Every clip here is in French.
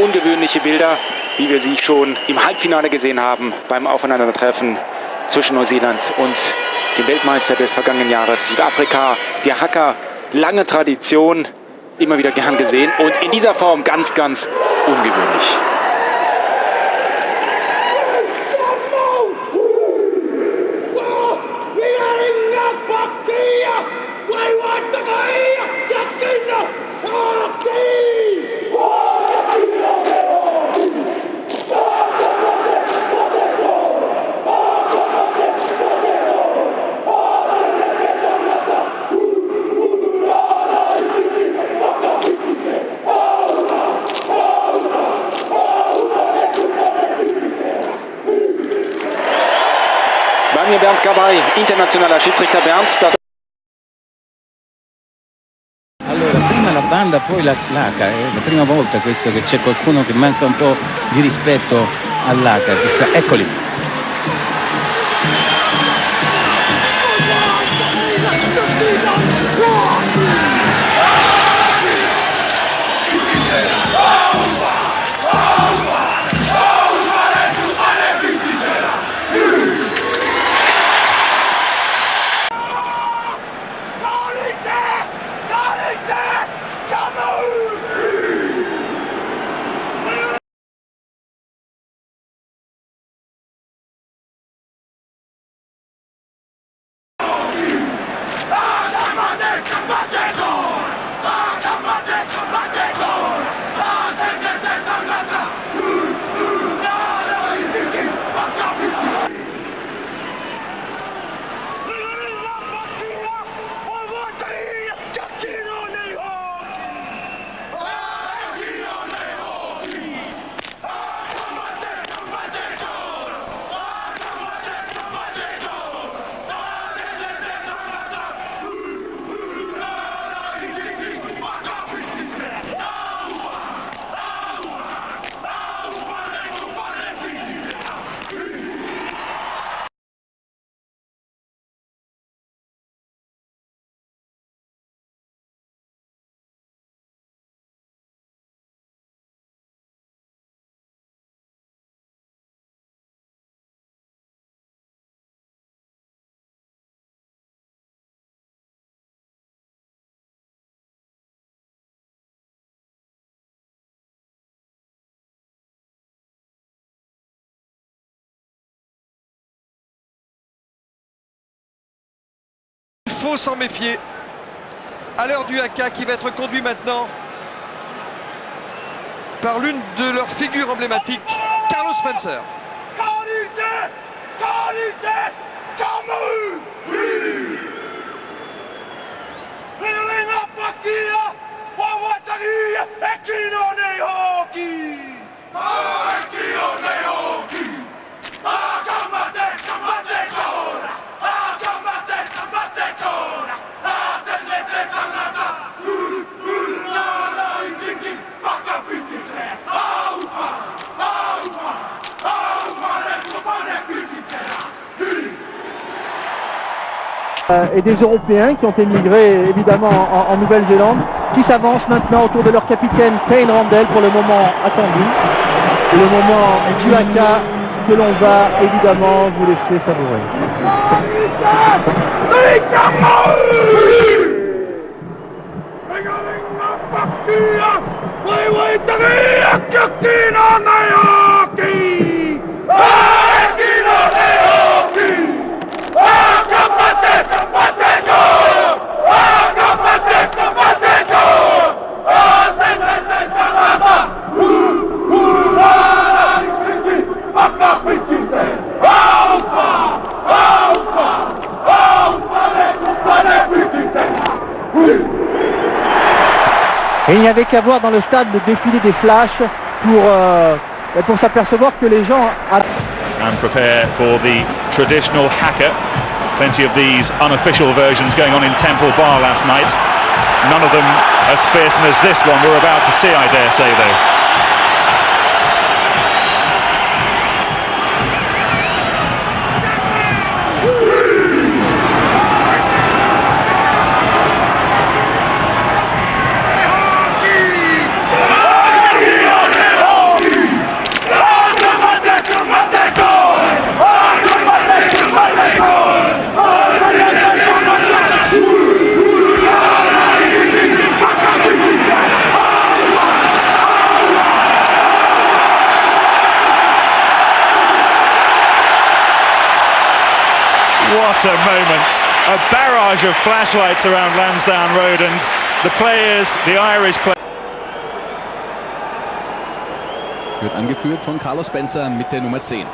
ungewöhnliche Bilder, wie wir sie schon im Halbfinale gesehen haben beim Aufeinandertreffen zwischen Neuseeland und dem Weltmeister des vergangenen Jahres, Südafrika. Der Haka, lange Tradition, immer wieder gern gesehen und in dieser Form ganz, ganz ungewöhnlich. Bei mir Bernd Gabay, internationaler Schiedsrichter. Bernd, das Allora, prima la banda, poi l'Haka. È la prima volta questo che c'è qualcuno che manca un po' di rispetto all'Haka. Chissà, eccoli. Il faut s'en méfier à l'heure du haka qui va être conduit maintenant par l'une de leurs figures emblématiques, Carlos Spencer. Et des Européens qui ont émigré évidemment en Nouvelle-Zélande, qui s'avancent maintenant autour de leur capitaine Payne Randell pour le moment attendu, le moment du haka que l'on va évidemment vous laisser savourer. Et il n'y avait qu'à voir dans le stade le défilé des flashs pour s'apercevoir que les gens... And prepare for the traditional haka. Plenty of these unofficial versions going on in Temple Bar last night. None of them as fearsome as this one we're about to see, I dare say, though. What a moment. A barrage of flashlights around Lansdowne Road, and the players, the Irish players. Wird angeführt von Carlos Spencer mit der Nummer 10.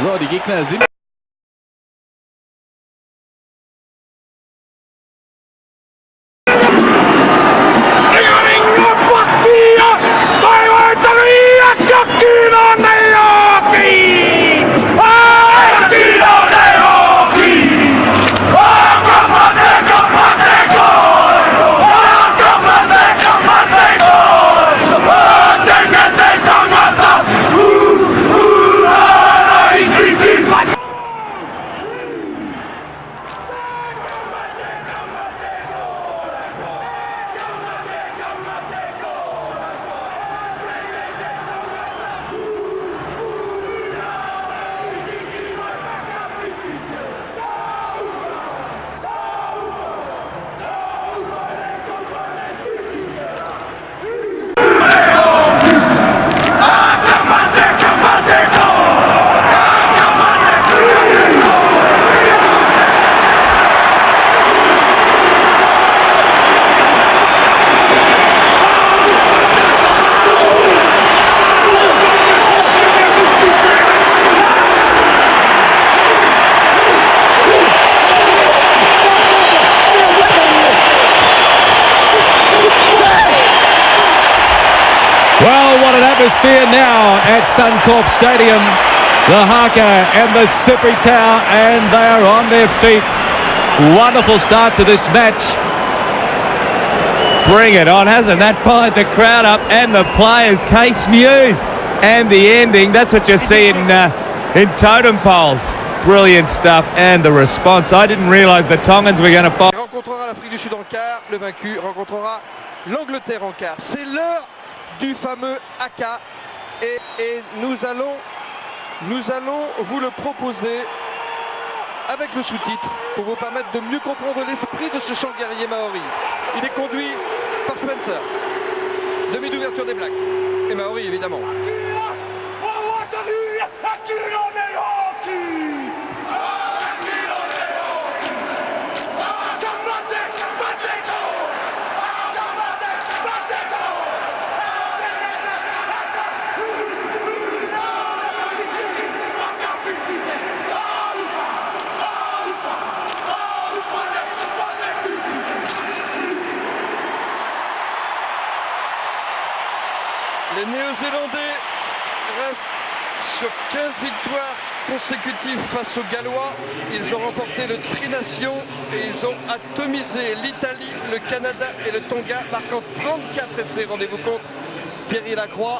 So, die Gegner sind... Well, what an atmosphere now at Suncorp Stadium. The Haka and the Sipri Tower, and they are on their feet. Wonderful start to this match. Bring it on, hasn't that fired the crowd up and the players? Case Muse, and the ending, that's what you see in totem poles. Brilliant stuff, and the response. I didn't realise the Tongans were going to fall. Rencontrera l'Afrique du Sud en quart, le vaincu rencontrera l'Angleterre en quart. C'est l'heure du fameux haka et nous allons vous le proposer avec le sous-titre pour vous permettre de mieux comprendre l'esprit de ce chant guerrier maori. Il est conduit par Spencer. Demi d'ouverture des Blacks et Maori évidemment. Les Néo-Zélandais restent sur 15 victoires consécutives face aux Gallois. Ils ont remporté le Tri-Nation et ils ont atomisé l'Italie, le Canada et le Tonga, marquant 34 essais. Rendez-vous compte, Thierry Lacroix.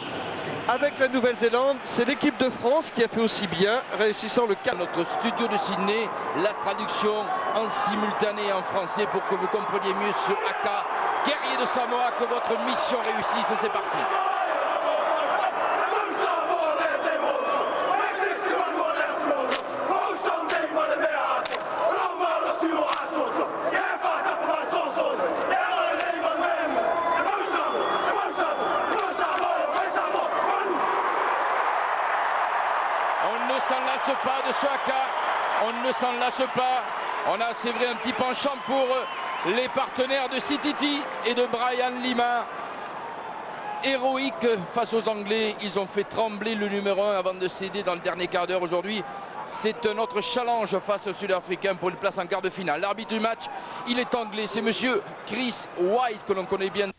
Avec la Nouvelle-Zélande, c'est l'équipe de France qui a fait aussi bien, réussissant le cas. Notre studio de Sydney, la traduction en simultané en français pour que vous compreniez mieux ce haka. Guerrier de Samoa, que votre mission réussisse, c'est parti. On ne s'en lasse pas de ce haka, on ne s'en lasse pas. On a, c'est vrai, un petit penchant pour les partenaires de Sititi et de Brian Lima. Héroïque face aux Anglais, ils ont fait trembler le numéro 1 avant de céder dans le dernier quart d'heure. Aujourd'hui, c'est un autre challenge face aux Sud-Africains pour une place en quart de finale. L'arbitre du match, il est anglais, c'est monsieur Chris White que l'on connaît bien.